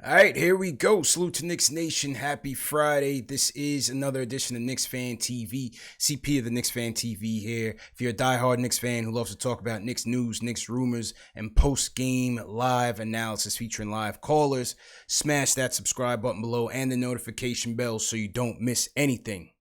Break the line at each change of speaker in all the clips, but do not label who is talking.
All right, here we go. Salute to Knicks Nation. Happy Friday. This is another edition of Knicks Fan TV. CP of the Knicks Fan TV here. If you're a diehard Knicks fan who loves to talk about Knicks news, Knicks rumors, and post-game live analysis featuring live callers, smash that subscribe button below and the notification bell so you don't miss anything.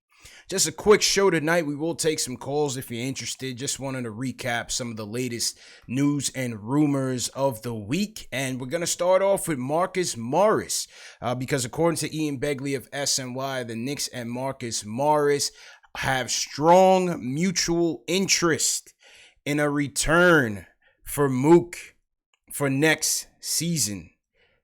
Just a quick show tonight. We will take some calls if you're interested. Just wanted to recap some of the latest news and rumors of the week. And we're going to start off with Marcus Morris because according to Ian Begley of SNY, the Knicks and Marcus Morris have strong mutual interest in a return for Mook for next season.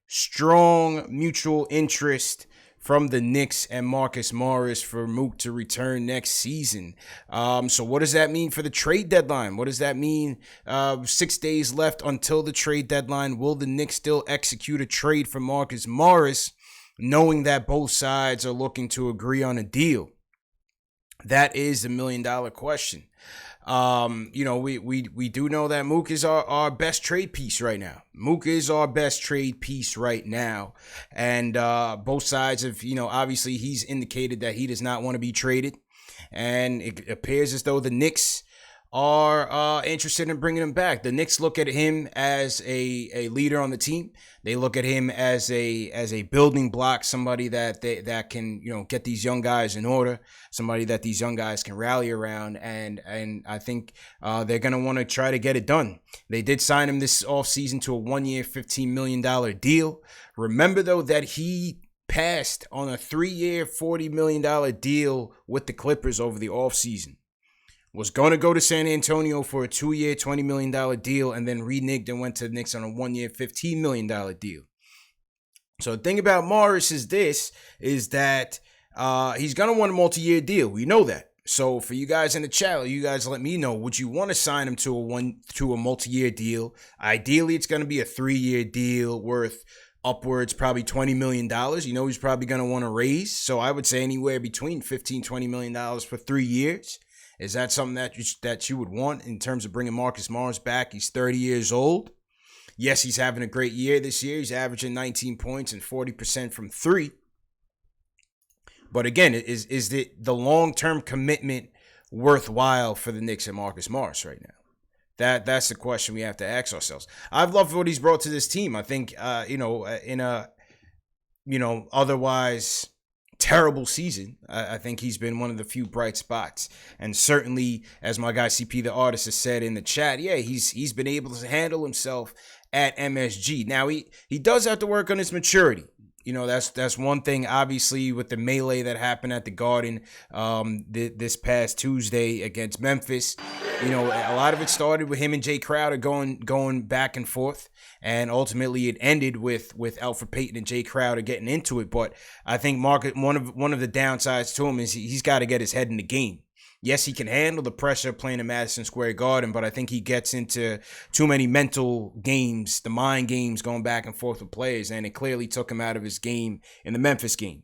Strong mutual interest from the Knicks and Marcus Morris for Mook to return next season. So what does that mean for the trade deadline? What does that mean? 6 days left until the trade deadline. Will the Knicks still execute a trade for Marcus Morris, knowing that both sides are looking to agree on a deal? That is the $1 million question. We do know that Mook is our best trade piece right now. Mook is our best trade piece right now. And both sides have, obviously he's indicated that he does not want to be traded. And it appears as though the Knicks are interested in bringing him back. The Knicks look at him as a leader on the team. They look at him as a building block, somebody that can get these young guys in order, somebody that these young guys can rally around, and I think they're gonna want to try to get it done. They did sign him this offseason to a 1-year, $15 million deal. Remember though that he passed on a 3-year, $40 million deal with the Clippers over the offseason. Was going to go to San Antonio for a 2-year, $20 million deal, and then reneged and went to the Knicks on a 1-year, $15 million deal. So the thing about Morris is that he's going to want a multi-year deal. We know that. So for you guys in the chat, you guys let me know, would you want to sign him to a multi-year deal? Ideally, it's going to be a 3-year deal worth upwards probably $20 million. He's probably going to want to raise. So I would say anywhere between $15-20 million for 3 years. Is that something that you would want in terms of bringing Marcus Morris back? He's 30 years old. Yes, he's having a great year this year. He's averaging 19 points and 40% from three. But again, is the long-term commitment worthwhile for the Knicks and Marcus Morris right now? That's the question we have to ask ourselves. I've loved what he's brought to this team. I think, in a, otherwise terrible season, I think he's been one of the few bright spots. And certainly, as my guy CP the artist has said in the chat, yeah, he's been able to handle himself at MSG. Now he does have to work on his maturity. That's one thing, obviously, with the melee that happened at the Garden this past Tuesday against Memphis. A lot of it started with him and Jay Crowder going back and forth, and ultimately it ended with Alfred Payton and Jay Crowder getting into it. But I think one of the downsides to him is he's got to get his head in the game. Yes, he can handle the pressure playing in Madison Square Garden, but I think he gets into too many mental games, the mind games going back and forth with players, and it clearly took him out of his game in the Memphis game.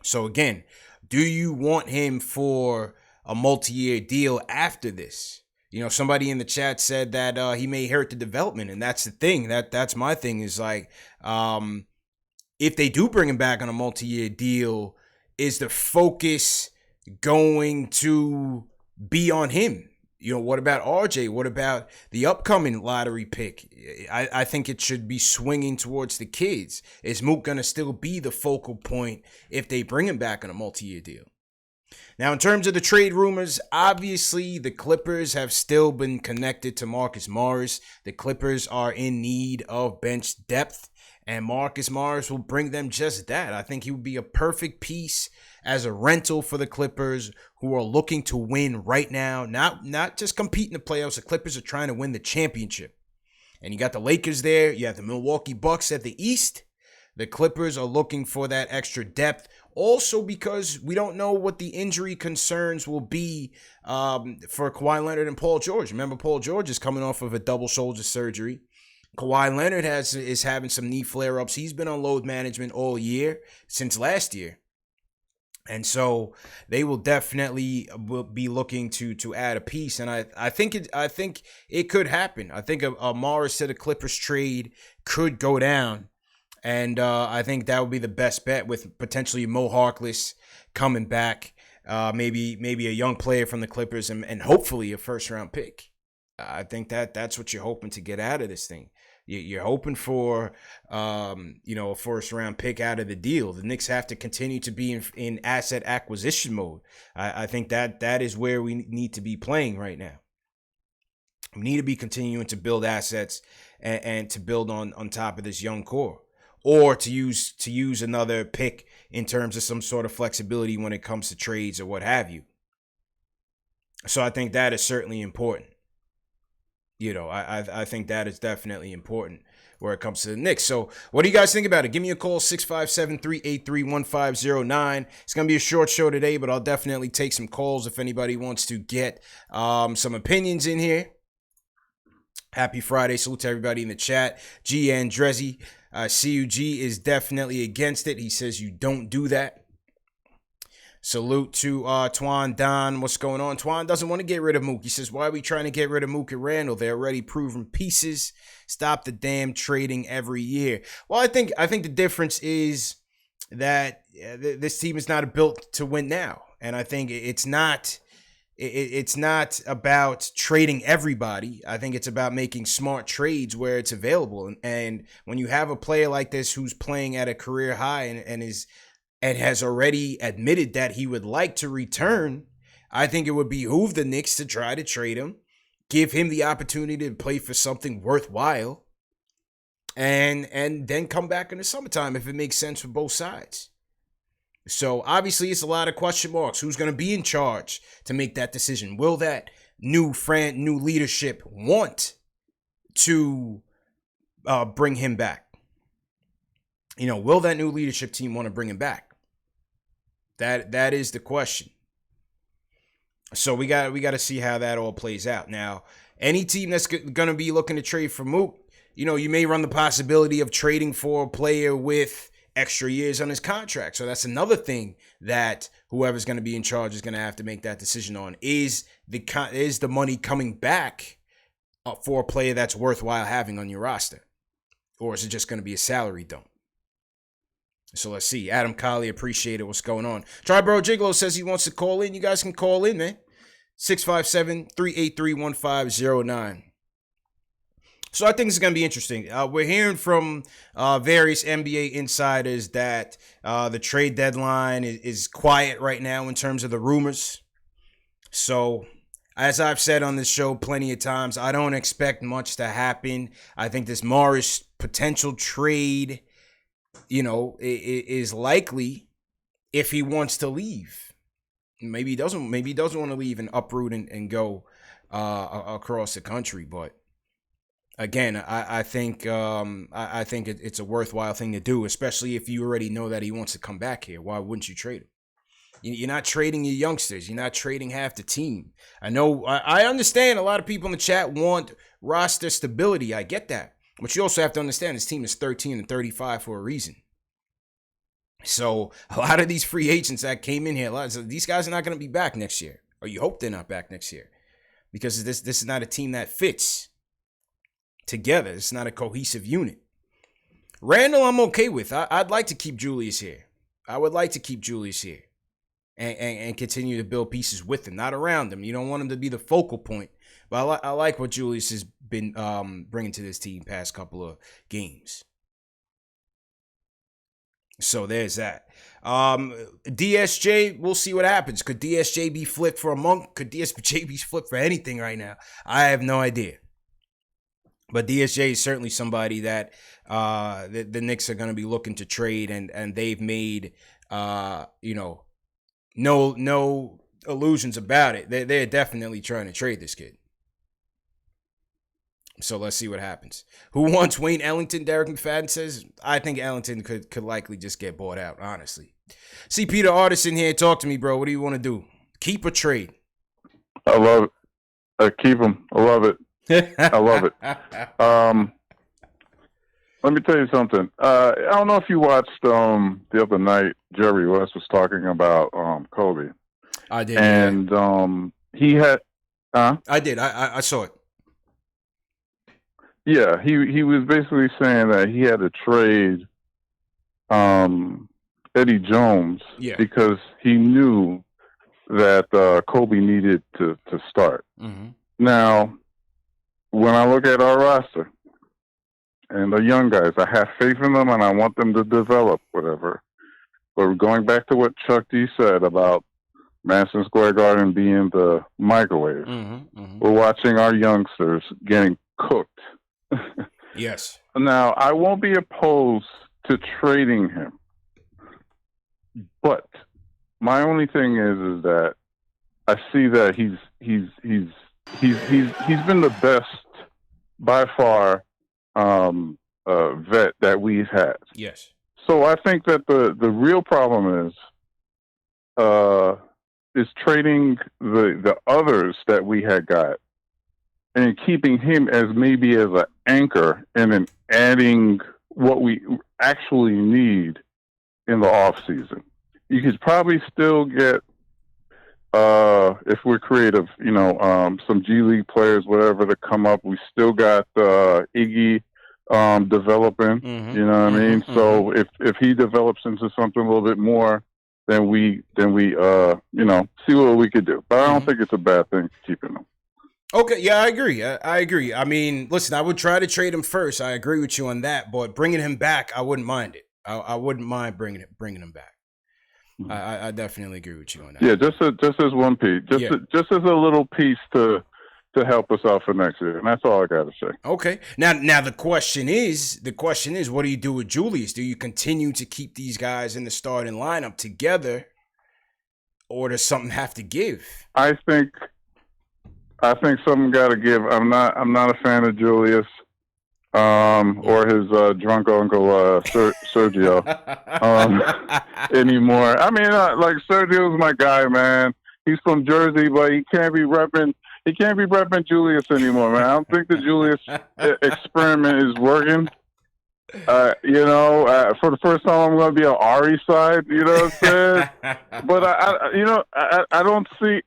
So again, do you want him for a multi-year deal after this? Somebody in the chat said that he may hurt the development, and that's the thing. That's my thing is like, if they do bring him back on a multi-year deal, is the focus going to be on him? What about RJ? What about the upcoming lottery pick? I think it should be swinging towards the kids. Is Mook going to still be the focal point if they bring him back on a multi-year deal? Now, in terms of the trade rumors, obviously the Clippers have still been connected to Marcus Morris. The Clippers are in need of bench depth, and Marcus Morris will bring them just that. I think he would be a perfect piece as a rental for the Clippers, who are looking to win right now, not just compete in the playoffs. The Clippers are trying to win the championship. And you got the Lakers there. You have the Milwaukee Bucks at the East. The Clippers are looking for that extra depth. Also because we don't know what the injury concerns will be for Kawhi Leonard and Paul George. Remember, Paul George is coming off of a double shoulder surgery. Kawhi Leonard is having some knee flare-ups. He's been on load management all year, since last year. And so they will definitely be looking to add a piece, and I think it could happen. I think a Morris to the Clippers trade could go down And I think that would be the best bet with potentially Mo Harkless coming back, maybe a young player from the Clippers, and hopefully a first-round pick. I think that's what you're hoping to get out of this thing. You're hoping for, a first-round pick out of the deal. The Knicks have to continue to be in asset acquisition mode. I think that is where we need to be playing right now. We need to be continuing to build assets and to build on top of this young core, or to use another pick in terms of some sort of flexibility when it comes to trades or what have you. So I think that is certainly important. I think that is definitely important where it comes to the Knicks. So what do you guys think about it? Give me a call, 657-383-1509. It's going to be a short show today, but I'll definitely take some calls if anybody wants to get some opinions in here. Happy Friday. Salute to everybody in the chat. G. Andrezzi, CUG is definitely against it. He says you don't do that. Salute to Twan Don. What's going on? Twan doesn't want to get rid of Mook. He says, why are we trying to get rid of Mook and Randall? They're already proven pieces. Stop the damn trading every year. Well, I think the difference is that this team is not built to win now. And I think it's not about trading everybody. I think it's about making smart trades where it's available. And when you have a player like this who's playing at a career high and has already admitted that he would like to return, I think it would behoove the Knicks to try to trade him, give him the opportunity to play for something worthwhile, and then come back in the summertime if it makes sense for both sides. So obviously it's a lot of question marks. Who's going to be in charge to make that decision? Will that new leadership want to bring him back? Will that new leadership team want to bring him back? That is the question. So we got to see how that all plays out. Now, any team that's going to be looking to trade for Mook, you may run the possibility of trading for a player with extra years on his contract. So that's another thing that whoever's going to be in charge is going to have to make that decision on. Is the money coming back for a player that's worthwhile having on your roster? Or is it just going to be a salary dump? So let's see. Adam Colley, appreciate it. What's going on? Triborough Gigolo says he wants to call in. You guys can call in, man. 657-383-1509. So I think it's going to be interesting. We're hearing from various NBA insiders that the trade deadline is quiet right now in terms of the rumors. So as I've said on this show plenty of times, I don't expect much to happen. I think this Morris potential trade, is likely if he wants to leave. Maybe he doesn't want to leave and uproot and go across the country. But again, I think it's a worthwhile thing to do, especially if you already know that he wants to come back here. Why wouldn't you trade him? You're not trading your youngsters. You're not trading half the team. I know. I understand a lot of people in the chat want roster stability. I get that. But you also have to understand this team is 13-35 for a reason. So a lot of these free agents that came in here, these guys are not going to be back next year. Or you hope they're not back next year. Because this is not a team that fits together. It's not a cohesive unit. Randall, I'm okay with. I'd like to keep Julius here. I would like to keep Julius here. And continue to build pieces with him, not around him. You don't want him to be the focal point. But I like what Julius has been bringing to this team past couple of games. So there's that. DSJ, we'll see what happens. Could DSJ be flipped for a Monk? Could DSJ be flipped for anything right now? I have no idea. But DSJ is certainly somebody that the Knicks are going to be looking to trade, and they've made no illusions about it. They're definitely trying to trade this kid. So let's see what happens. Who wants Wayne Ellington? Derek McFadden says. I think Ellington could likely just get bought out, honestly. See Peter Artisan here. Talk to me, bro. What do you want to do? Keep or trade?
I love it. Keep him. I love it. I love it. Let me tell you something. I don't know if you watched the other night. Jerry West was talking about Kobe.
I did.
And he had.
I did. I saw it.
Yeah, he was basically saying that he had to trade Eddie Jones
Yeah.
because he knew that Kobe needed to start.
Mm-hmm.
Now, when I look at our roster and the young guys, I have faith in them and I want them to develop whatever. But going back to what Chuck D said about Madison Square Garden being the microwave, we're watching our youngsters getting cooked.
Yes.
Now, I won't be opposed to trading him, but my only thing is that I see that he's been the best by far vet that we've had.
Yes.
So I think that the real problem is trading the others that we had got and keeping him as maybe as an anchor and then adding what we actually need in the off season. You could probably still get if we're creative, some G League players, whatever, to come up. We still got Iggy developing. You know what I mean? So if he develops into something a little bit more, then we see what we could do. But I don't think it's a bad thing keeping him.
Okay, yeah, I agree. I agree. I mean, listen, I would try to trade him first. I agree with you on that, but bringing him back, I wouldn't mind it. I wouldn't mind bringing him back. I definitely agree with you on that.
Yeah, just as one piece, just as a little piece to help us out for next year, and that's all I got to say.
Okay. Now the question is, what do you do with Julius? Do you continue to keep these guys in the starting lineup together, or does something have to give?
I think something got to give. I'm not a fan of Julius, or his drunk uncle Sergio anymore. I mean, like Sergio's my guy, man. He's from Jersey, but he can't be repping Julius anymore, man. I don't think the Julius experiment is working. For the first time, I'm going to be on Ari's side. You know what I'm saying? But I don't see.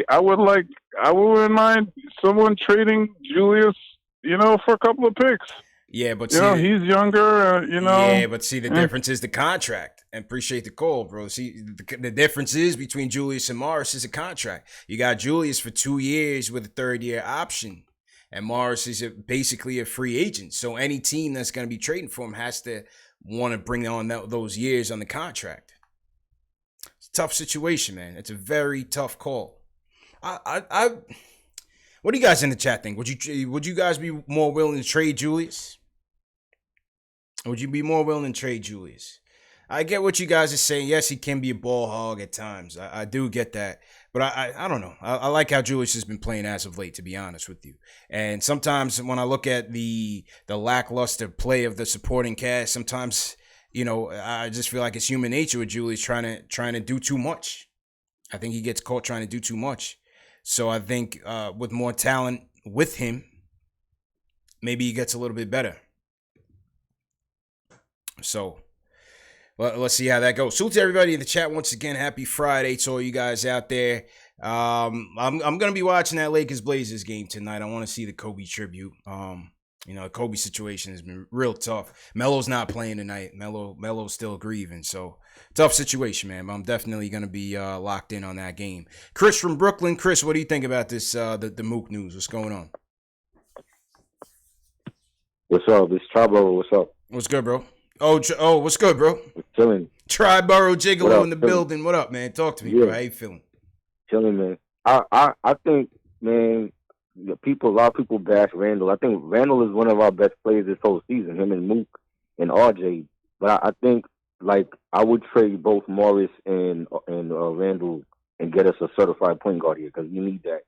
I wouldn't mind someone trading Julius, for a couple of picks.
Yeah, but
he's younger.
Yeah, but see, the difference is the contract. And appreciate the call, bro. See, the difference is between Julius and Morris is a contract. You got Julius for 2 years with a third-year option. And Morris is basically a free agent. So any team that's going to be trading for him has to want to bring on those years on the contract. It's a tough situation, man. It's a very tough call. What do you guys in the chat think? Would you guys be more willing to trade Julius? Would you be more willing to trade Julius? I get what you guys are saying. Yes, he can be a ball hog at times. I do get that. But I don't know. I like how Julius has been playing as of late, to be honest with you. And sometimes when I look at the lackluster play of the supporting cast, sometimes, I just feel like it's human nature with Julius trying to do too much. I think he gets caught trying to do too much. So I think with more talent with him, maybe he gets a little bit better. So let's see how that goes. Salute to everybody in the chat once again. Happy Friday to all you guys out there. I'm gonna be watching that Lakers Blazers game tonight. I want to see the Kobe tribute. The Kobe situation has been real tough. Melo's not playing tonight. Melo's still grieving. So tough situation, man. But I'm definitely gonna be locked in on that game. Chris from Brooklyn. Chris, what do you think about this? The Mook news. What's going on?
What's up? It's Triborough. What's up?
What's good, bro? Oh, what's good, bro?
Chilling.
Triborough Gigolo in the building. What up, man? Talk to me, bro. How you feeling?
Chilling, man. I think, man, a lot of people bash Randall. I think Randall is one of our best players this whole season, him and Mook and RJ. But I think, I would trade both Morris and Randall and get us a certified point guard here because we need that.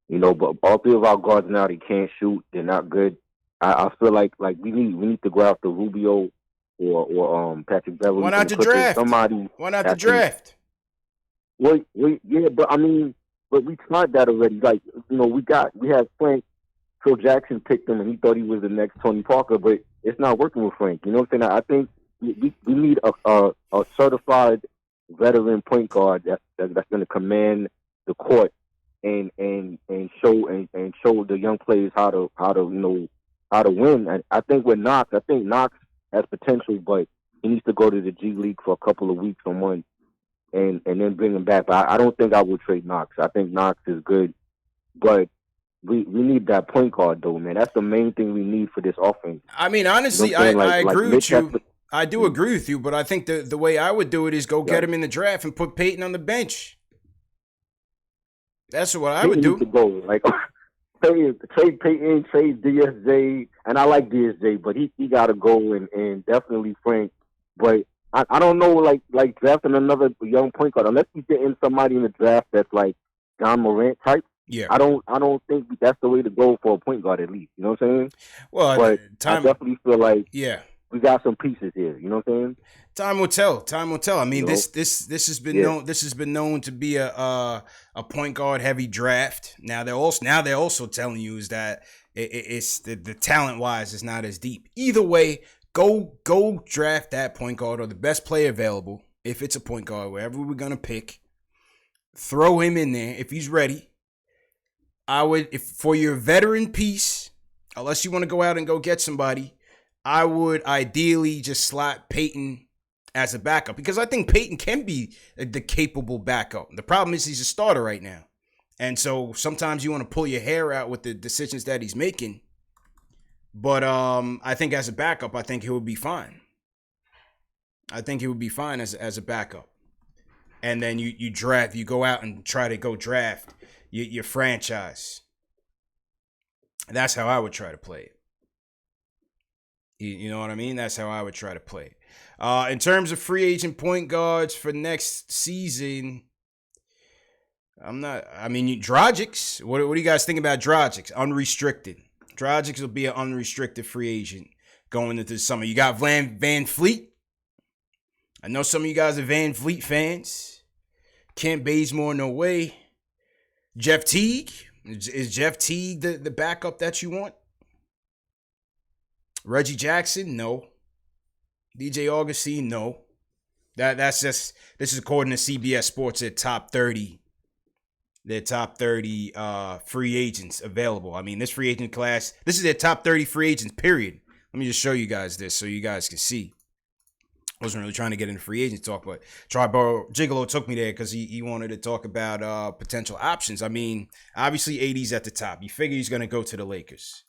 But all three of our guards now, they can't shoot. They're not good. I feel like we need to go after Rubio or Patrick Beverly.
Why not the draft? Why not the draft?
Well, yeah, but we tried that already. We had Frank. Phil Jackson picked him, and he thought he was the next Tony Parker, but it's not working with Frank. You know what I'm saying? I think we need a certified veteran point guard that's going to command the court and show the young players how to win. And I think with Knox, Knox has potential, but he needs to go to the G League for a couple of weeks or months and then bring him back. But I don't think I would trade Knox. I think Knox is good, but we need that point guard though, man. That's the main thing we need for this offense.
I mean, honestly,
You know what I'm saying?
I agree with you.
Mitch
I do agree with you, but I think the way I would do it is go get him in the draft and put Peyton on the bench. That's what I would do.
To go. Like, trade Peyton, trade DSJ, and I like DSJ, but he got to go and definitely Frank. But I don't know, like drafting another young point guard unless we get in somebody in the draft that's like John Morant type.
Yeah,
I don't think that's the way to go for a point guard at least. You know what I'm saying?
Well,
but I definitely feel like we got some pieces here. You know what I'm saying?
Time will tell. Time will tell. I mean, this has been known. This has been known to be a point guard heavy draft. Now they're also telling you is that it's the talent wise is not as deep. Either way, go draft that point guard or the best player available. If it's a point guard, wherever we're gonna pick, throw him in there if he's ready. I would, if for your veteran piece, unless you want to go out and go get somebody, I would ideally just slot Peyton as a backup because I think Peyton can be the capable backup. The problem is he's a starter right now. And so sometimes you want to pull your hair out with the decisions that he's making. But I think as a backup, I think he would be fine. I think he would be fine as a backup. And then you go out and try to go draft your franchise. That's how I would try to play it. You know what I mean? That's how I would try to play it. In terms of free agent point guards for next season, Dragic. What do you guys think about Dragic? Unrestricted. Dragic will be an unrestricted free agent going into the summer. You got Van Fleet. I know some of you guys are Van Fleet fans. Kent Bazemore, no way. Jeff Teague. Is Jeff Teague the backup that you want? Reggie Jackson, no. DJ Augustine, no. This is according to CBS Sports, their top 30 free agents available. I mean, this free agent class, this is their top 30 free agents, period. Let me just show you guys this so you guys can see. I wasn't really trying to get into free agent talk, but Triborough Gigolo took me there because he wanted to talk about potential options. I mean, obviously AD's at the top. You figure he's going to go to the Lakers.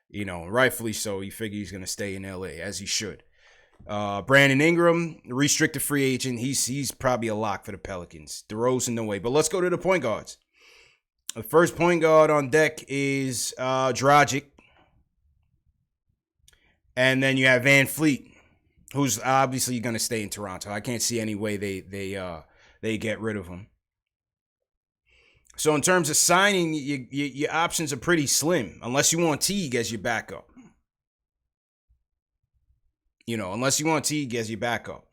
You know, rightfully so. You figure he's going to stay in LA, as he should. Brandon Ingram, restricted free agent. He's probably a lock for the Pelicans. DeRozan, no way. But let's go to the point guards. The first point guard on deck is Dragic. And then you have Van Fleet, who's obviously going to stay in Toronto. I can't see any way they get rid of him. So in terms of signing, your options are pretty slim, unless you want Teague as your backup. You know, unless you want Teague as your backup.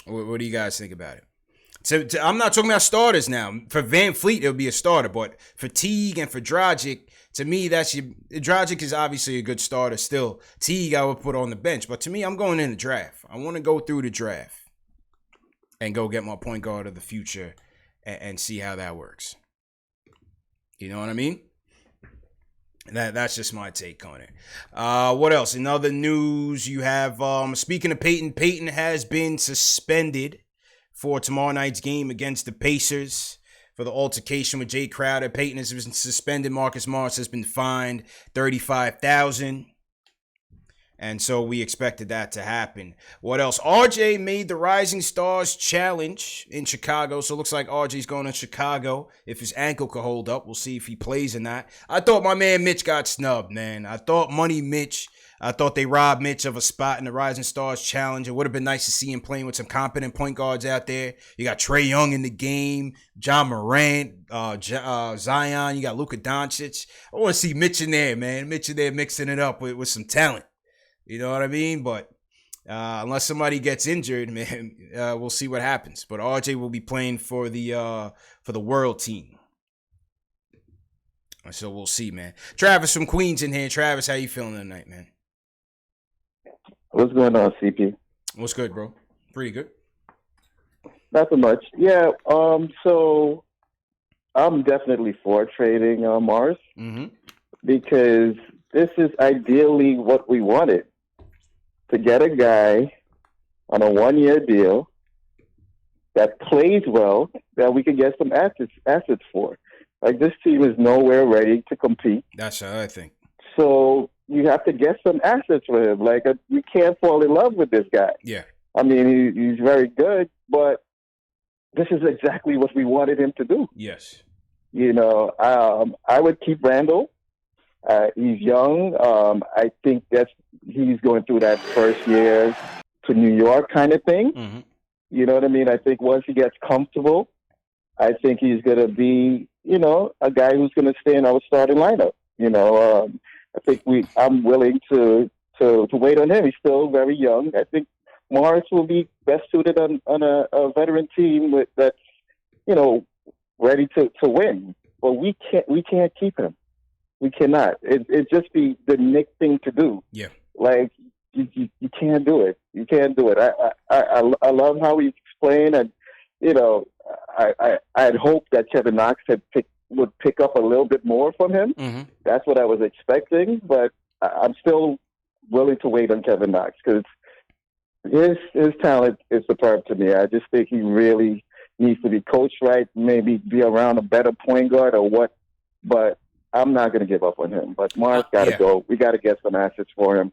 What do you guys think about it? So I'm not talking about starters now. For Van Fleet, it'll be a starter, but for Teague and for Dragic, to me, Dragic is obviously a good starter still. Teague, I would put on the bench, but to me, I'm going in the draft. I want to go through the draft and go get my point guard of the future and see how that works. You know what I mean? That's just my take on it. What else? In other news, you have, speaking of Peyton has been suspended for tomorrow night's game against the Pacers for the altercation with Jay Crowder. Peyton has been suspended. Marcus Morris has been fined $35,000. And so we expected that to happen. What else? RJ made the Rising Stars Challenge in Chicago. So it looks like RJ's going to Chicago. If his ankle could hold up, we'll see if he plays or not. I thought my man Mitch got snubbed, man. I thought I thought they robbed Mitch of a spot in the Rising Stars Challenge. It would have been nice to see him playing with some competent point guards out there. You got Trae Young in the game, John Morant, Zion. You got Luka Doncic. I want to see Mitch in there, man. Mitch in there mixing it up with some talent. You know what I mean? But unless somebody gets injured, man, we'll see what happens. But RJ will be playing for the world team. So we'll see, man. Travis from Queens in here. Travis, how you feeling tonight, man?
What's going on, CP?
What's good, bro? Pretty good.
Not so much. Yeah, so I'm definitely for trading Morris because this is ideally what we wanted. To get a guy on a 1-year deal that plays well, that we can get some assets for. Like, this team is nowhere ready to compete.
That's how I think.
So you have to get some assets for him. Like, you can't fall in love with this guy.
Yeah.
I mean, he's very good, but this is exactly what we wanted him to do.
Yes.
You know, I would keep Randall. He's young. I think he's going through that first year to New York kind of thing.
Mm-hmm.
You know what I mean? I think once he gets comfortable, I think he's going to be, you know, a guy who's going to stay in our starting lineup. You know, I think I'm willing to wait on him. He's still very young. I think Morris will be best suited on a veteran team that's, you know, ready to win. But we can't keep him. We cannot. It just be the Knicks thing to do.
Yeah.
Like, you can't do it. You can't do it. I love how he's playing, and you know, I had hoped that Kevin Knox would pick up a little bit more from him.
Mm-hmm.
That's what I was expecting, but I'm still willing to wait on Kevin Knox because his talent is superb to me. I just think he really needs to be coached right, maybe be around a better point guard or what. But I'm not going to give up on him. But Morris got to go. We got to get some assets for him.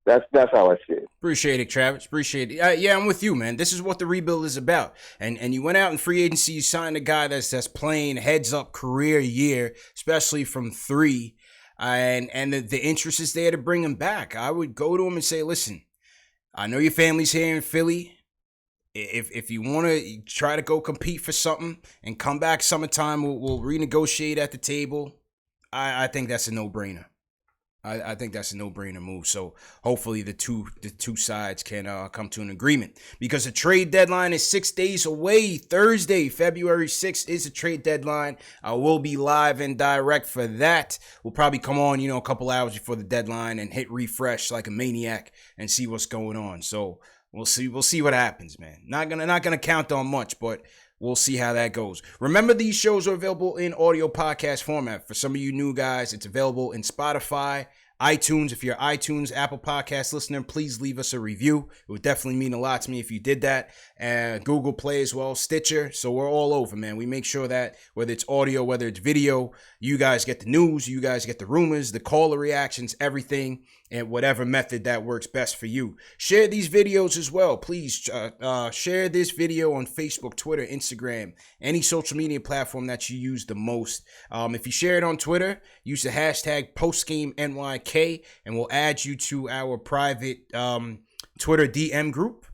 That's how I see it.
Appreciate it, Travis. Appreciate it. Yeah, I'm with you, man. This is what the rebuild is about. And you went out in free agency, you signed a guy that's playing heads up career year, especially from 3. And the interest is there to bring him back. I would go to him and say, listen, I know your family's here in Philly. If you want to try to go compete for something and come back summertime, we'll renegotiate at the table. I think that's a no-brainer. I think that's a no-brainer move. So hopefully the two sides can come to an agreement, because the trade deadline is 6 days away. Thursday, February 6th is a trade deadline. I will be live and direct for that. We'll probably come on, a couple hours before the deadline and hit refresh like a maniac and see what's going on. So we'll see what happens, man. Not gonna count on much, but we'll see how that goes. Remember, these shows are available in audio podcast format. For some of you new guys, it's available in Spotify, iTunes. If you're iTunes, Apple Podcast listener, please leave us a review. It would definitely mean a lot to me if you did that. Google Play as well, Stitcher. So we're all over, man. We make sure that whether it's audio, whether it's video, you guys get the news, you guys get the rumors, the caller reactions, everything, and whatever method that works best for you. Share these videos as well. Please share this video on Facebook, Twitter, Instagram, any social media platform that you use the most. If you share it on Twitter, use the hashtag PostGameNYK, and we'll add you to our private Twitter DM group,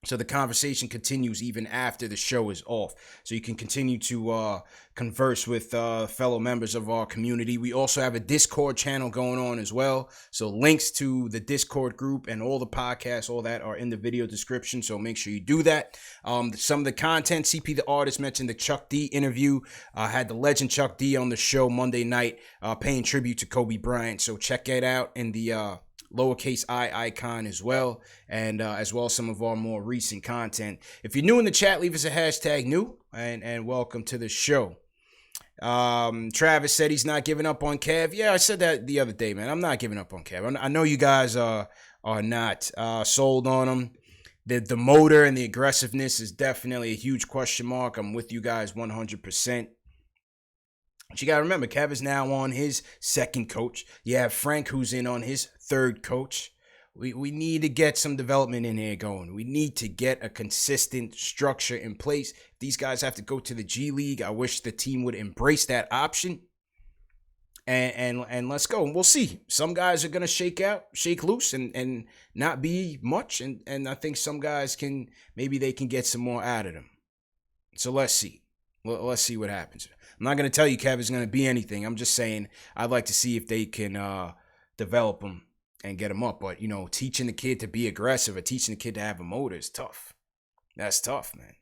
so the conversation continues even after the show is off. So you can continue to converse with fellow members of our community. We also have a Discord channel going on as well. So links to the Discord group and all the podcasts, all that are in the video description. So make sure you do that. Some of the content, CP the Artist mentioned the Chuck D interview. Had the legend Chuck D on the show Monday night, paying tribute to Kobe Bryant. So check it out in the lowercase I icon as well, and as well as some of our more recent content. If you're new in the chat, leave us a hashtag new, and welcome to the show. Travis said he's not giving up on Kev. Yeah, I said that the other day, man. I'm not giving up on Kev. I know you guys are not sold on him. The motor and the aggressiveness is definitely a huge question mark. I'm with you guys 100%. But you got to remember, Kev is now on his second coach. You have Frank, who's in on his third coach. We need to get some development in here going. We need to get a consistent structure in place. These guys have to go to the G League. I wish the team would embrace that option. And let's go. And we'll see. Some guys are going to shake loose and not be much. And I think some guys they can get some more out of them. So let's see. Let's see what happens. I'm not going to tell you Kev is going to be anything. I'm just saying I'd like to see if they can develop him and get him up. But, teaching the kid to be aggressive or teaching the kid to have a motor is tough. That's tough, man.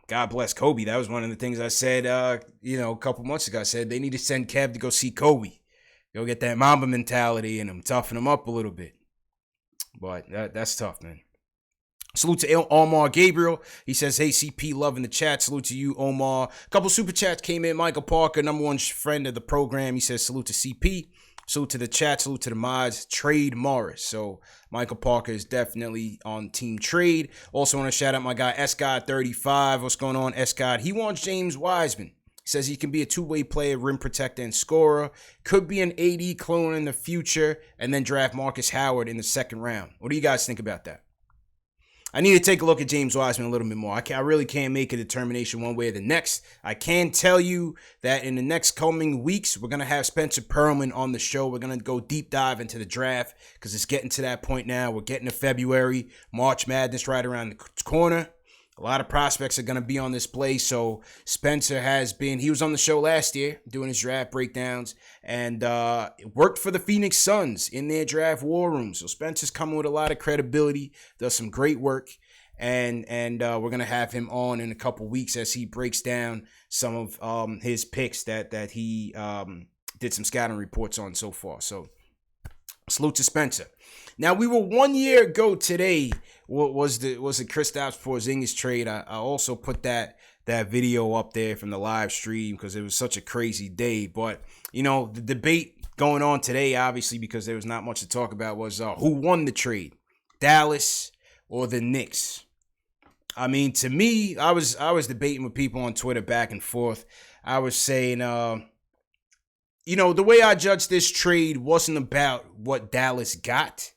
God bless Kobe. That was one of the things I said, a couple months ago. I said they need to send Kev to go see Kobe. Go get that Mamba mentality in him, toughen him up a little bit. But that's tough, man. Salute to Omar Gabriel. He says, hey, CP, love in the chat. Salute to you, Omar. A couple super chats came in. Michael Parker, number one friend of the program. He says, salute to CP. Salute to the chat, salute to the mods. Trade Morris. So Michael Parker is definitely on team trade. Also want to shout out my guy SGod35. What's going on, SGod? He wants James Wiseman. He says he can be a two-way player, rim protector, and scorer. Could be an AD clone in the future, and then draft Marcus Howard in the second round. What do you guys think about that? I need to take a look at James Wiseman a little bit more. I really can't make a determination one way or the next. I can tell you that in the next coming weeks, we're going to have Spencer Perlman on the show. We're going to go deep dive into the draft because it's getting to that point now. We're getting to February. March Madness right around the corner. A lot of prospects are going to be on display. So Spencer he was on the show last year doing his draft breakdowns and worked for the Phoenix Suns in their draft war room. So Spencer's coming with a lot of credibility, does some great work. And we're going to have him on in a couple weeks as he breaks down some of his picks that he did some scouting reports on so far. So salute to Spencer. Now, we were 1 year ago today. What was the Kristaps Porzingis trade? I also put that video up there from the live stream because it was such a crazy day. But, the debate going on today, obviously, because there was not much to talk about, was who won the trade, Dallas or the Knicks? I mean, to me, I was debating with people on Twitter back and forth. I was saying, the way I judged this trade wasn't about what Dallas got.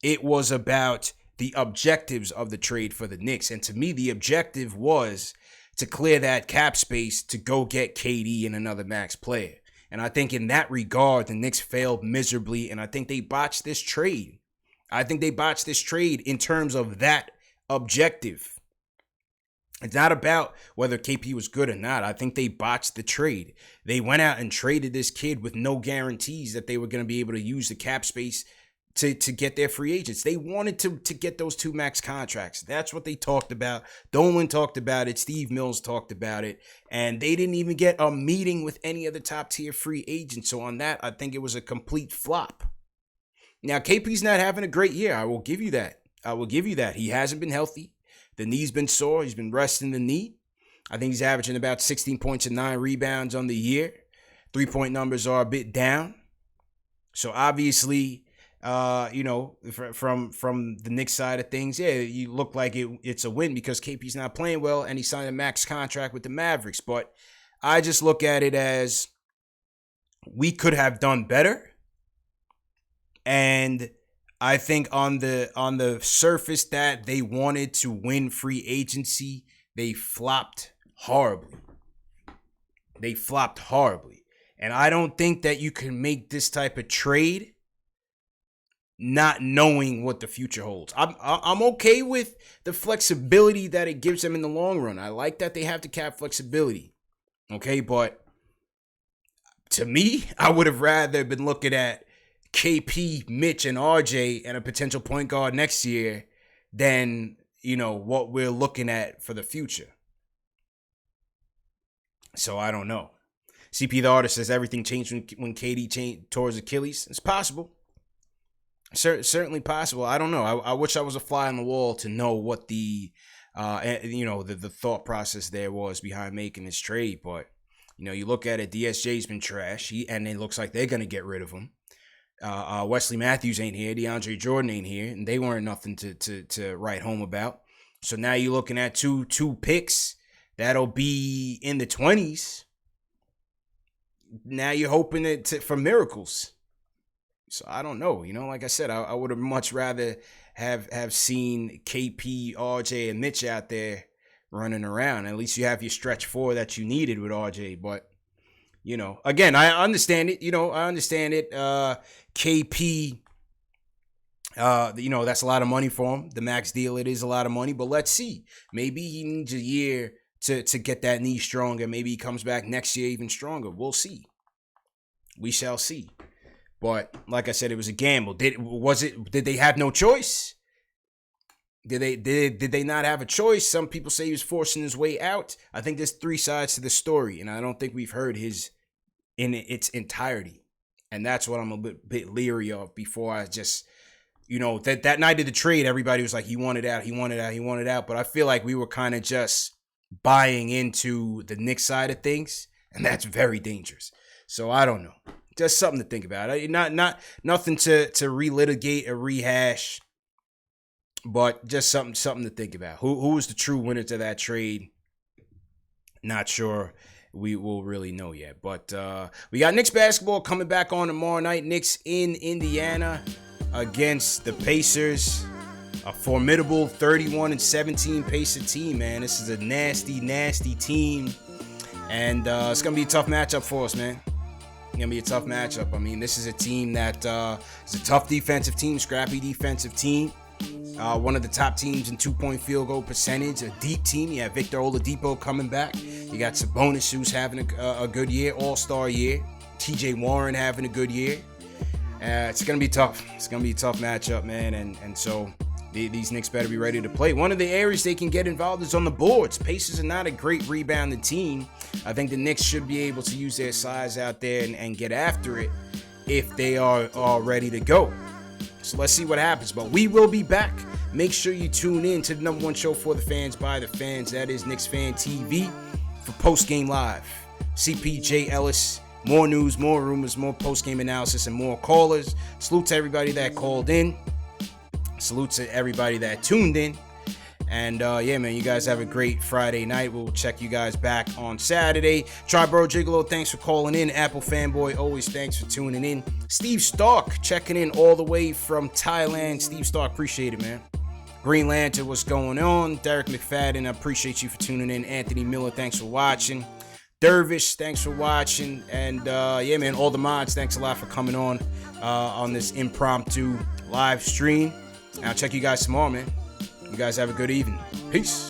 It was about the objectives of the trade for the Knicks. And to me, the objective was to clear that cap space to go get KD and another max player. And I think in that regard, the Knicks failed miserably, and I think they botched this trade. In terms of that objective. It's not about whether KP was good or not. I think they botched the trade. They went out and traded this kid with no guarantees that they were going to be able to use the cap space to get their free agents. They wanted to get those two max contracts. That's what they talked about. Dolan talked about it. Steve Mills talked about it. And they didn't even get a meeting with any of the top tier free agents. So on that, I think it was a complete flop. Now, KP's not having a great year. I will give you that. He hasn't been healthy. The knee's been sore. He's been resting the knee. I think he's averaging about 16 points and 9 rebounds on the year. 3-point numbers are a bit down. So obviously, from the Knicks side of things, yeah, you look like it's a win because KP's not playing well and he signed a max contract with the Mavericks. But I just look at it as we could have done better. And I think on the surface that they wanted to win free agency, they flopped horribly. And I don't think that you can make this type of trade not knowing what the future holds. I'm okay with the flexibility that it gives them in the long run. I like that they have the cap flexibility. Okay, but to me, I would have rather been looking at KP, Mitch, and RJ and a potential point guard next year than, what we're looking at for the future. So I don't know. CP the artist says everything changed when KD tore his Achilles. It's possible. Certainly possible. I don't know. I wish I was a fly on the wall to know what the thought process there was behind making this trade. But, you look at it, DSJ's been trash, and it looks like they're going to get rid of him. Wesley Matthews ain't here. DeAndre Jordan ain't here, and they weren't nothing to write home about. So now you're looking at two picks that'll be in the 20s. Now you're hoping for miracles. So I don't know. Like I said, I would have much rather have seen KP, RJ, and Mitch out there running around. At least you have your stretch four that you needed with RJ. But, again, I understand it. KP, that's a lot of money for him. The max deal, it is a lot of money. But let's see. Maybe he needs a year to get that knee stronger. Maybe he comes back next year even stronger. We'll see. We shall see. But like I said, it was a gamble. Did they have no choice? Did they not have a choice? Some people say he was forcing his way out. I think there's 3 sides to the story, and I don't think we've heard his in its entirety. And that's what I'm a bit leery of before I just, that night of the trade, everybody was like, he wanted out. But I feel like we were kind of just buying into the Knicks side of things, and that's very dangerous. So I don't know. Just something to think about. Not nothing to relitigate or rehash, but just something to think about. Who was the true winner to that trade? Not sure. We will really know yet. But we got Knicks basketball coming back on tomorrow night. Knicks in Indiana against the Pacers. A formidable 31-17 Pacer team, man. This is a nasty, nasty team. And it's going to be a tough matchup for us, man. It's going to be a tough matchup. I mean, this is a team that is a tough defensive team, scrappy defensive team. One of the top teams in two-point field goal percentage. A deep team. You have Victor Oladipo coming back. You got Sabonis, who's having a good year, all-star year. TJ Warren having a good year. It's going to be tough. It's going to be a tough matchup, man. And so these Knicks better be ready to play. One of the areas they can get involved is on the boards. Pacers are not a great rebounding team. I think the Knicks should be able to use their size out there and get after it if they are ready to go. So let's see what happens. But we will be back. Make sure you tune in to the number one show for the fans, by the fans. That is KnicksFanTV for Post-Game Live. CPJ Ellis. More news, more rumors, more post-game analysis, and more callers. Salute to everybody that called in. Salute to everybody that tuned in. And yeah, man, you guys have a great Friday night. We'll check you guys back on Saturday. Tribro Gigolo, thanks for calling in. Apple Fanboy, always thanks for tuning in. Steve Stark checking in all the way from Thailand. Steve Stark, appreciate it, man. Green Lantern, what's going on? Derek McFadden, I appreciate you for tuning in. Anthony Miller, thanks for watching. Dervish, thanks for watching. And yeah, man, all the mods, thanks a lot for coming on this impromptu live stream. I'll check you guys tomorrow, man. You guys have a good evening. Peace.